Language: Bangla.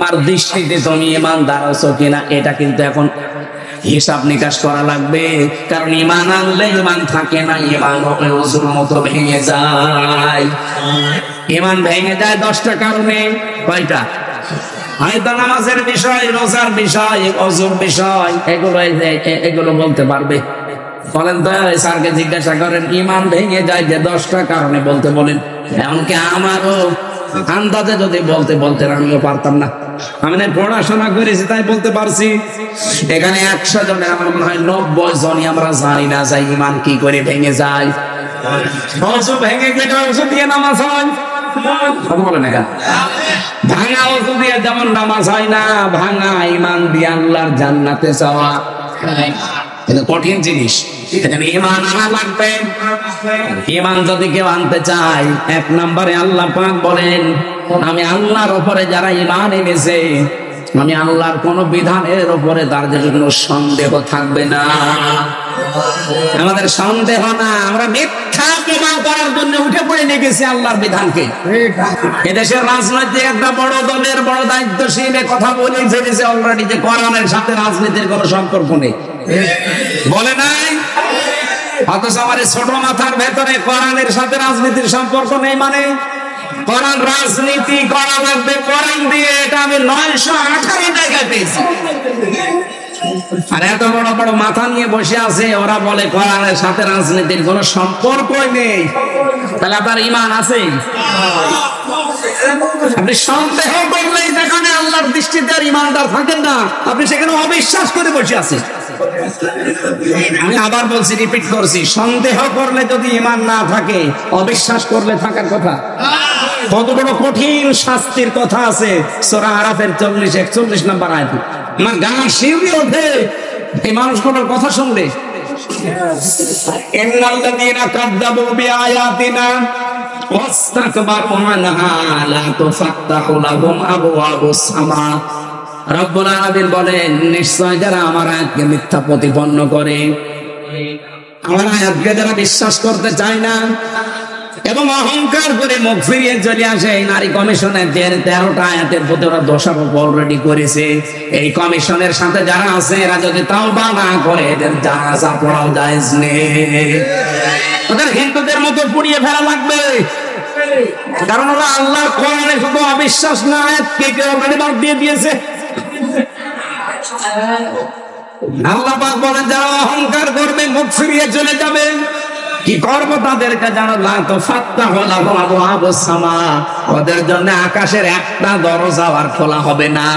আর দৃষ্টিতে তুমি ইমানদার আছো কিনা এটা কিন্তু এখন হিসাব নিকাশ করা লাগবে। কারণ ইমান আনলে ইমান থাকে না, ইমান ওজুর মতো ভেঙে যায়। ইমান ভেঙে যায় 10টা কারণে। কয়টা? হয়তো নামাজের বিষয়, রোজার বিষয়, ওজুর বিষয়, এগুলো বলতে পারবে। বলেন তো, স্যারকে জিজ্ঞাসা করেন ইমান ভেঙে যায় যে 10টা কারণে বলতে বলেন। এমনকি আমারও আন্দাজে যদি বলতে বলতেন আমিও পারতাম না। আমি না পড়াশোনা করেছি তাই বলতে পারছি। এখানে 100 জনের আমার মনে হয় 90 জনই আমরা জানি না যে ইমান কি করে ভেঙে যায়। ওযু ভেঙে গেলে ওযু দিয়ে নামাজ হয়, বলেন না? ভাঙা ওযু দিয়ে যেমন নামাজ হয় না, ভাঙা ইমান দিয়ে আল্লাহর জান্নাতে যাওয়া এটা কঠিন জিনিস। এখানে ঈমান আনা লাগবে। ঈমান যদি কেউ আনতে চায়, 1 নম্বরে আল্লাহ পাক বলেন, আমি আল্লাহর উপরে যারা ঈমান এনেছে, আমি আল্লাহর কোন বিধানের উপরে তার কোনো সন্দেহ থাকবে না। আমাদের সন্দেহ না, আমরা মিথ্যা প্রমাণ করার জন্য উঠে পড়ে লেগেছি আল্লাহর বিধানকে। এদেশের রাজনৈতিক একটা বড় দলের বড় দায়িত্বশীল কথা বলে ফেলেছে অলরেডি যে কোরআনের সাথে রাজনীতির কোনো সম্পর্ক নেই, বলে নাই? অথচ আমার ছোট মাথার ভেতরে কোরআনের সাথে রাজনীতির সম্পর্ক নেই। মানে কোরআন রাজনীতি করা লাগবে কোরআন দিয়ে, এটা আমি 918 জায়গায় পেয়েছি। আর এত বড় বড় মাথা নিয়ে বসে আছে, ওরা বলে কোরআনের সাথে রাজনীতির কোনো সম্পর্কই নেই। তাহলে আপনার ঈমান আছে? আপনি সন্দেহ করলেই যেখানে আল্লাহর দৃষ্টিতে আর ঈমানদার থাকেন না, আপনি সেখানে অবিশ্বাস করে বসে আছেন। আমি আবার বলছি, রিপিট করছি, সন্দেহ করলে যদি ঈমান না থাকে, অবিশ্বাস করলে থাকার কথা। কত বড় কঠিন শাস্তির কথা আছে সূরা আরাফের 40-41 নম্বর আয়াতে। আমার গা শিউরে ওঠে এই মানুষগুলোর কথা শুনলে। ইন্নাল্লাযীনা কাযযাবু বিআয়াতিনা ওয়াস্তাকবারু আনহা লা তুফাত্তাহু লাহুম আবওয়াবুস সামা। রব্বুল আলামিন বলেন, নিশ্চয় যারা আমার আয়াতকে মিথ্যা প্রতিপন্ন করে, আমার আয়াতকে যারা বিশ্বাস করতে চায় না এবং অহংকার করে মুখ ফিরিয়ে চলে আসে, এই নারী কমিশনের 13টা আয়াতের প্রতি ওরা দোষারোপ অলরেডি করেছে। এই কমিশনের সাথে যারা আছে এরা যদি তাওবা না করে, এদের জানাজা পড়াও জায়েজ নেই। ওদের হিন্দুদের মতো পুড়িয়ে ফেলা লাগবে। কারণ ওরা আল্লাহর কোরআনে শুধু অবিশ্বাস না, আয়াতকে অলরেডি বাদ দিয়ে দিয়েছে। আল্লাহ পাক বলেন, যারা অহংকার করবে, মুখ ফিরিয়ে চলে যাবে, কি করবো তাদেরকে জানো? লা তুফাত্তাহু লাহুম আবওয়াবুস সামা, ওদের জন্য আকাশের একটা দরজা আর খোলা হবে না।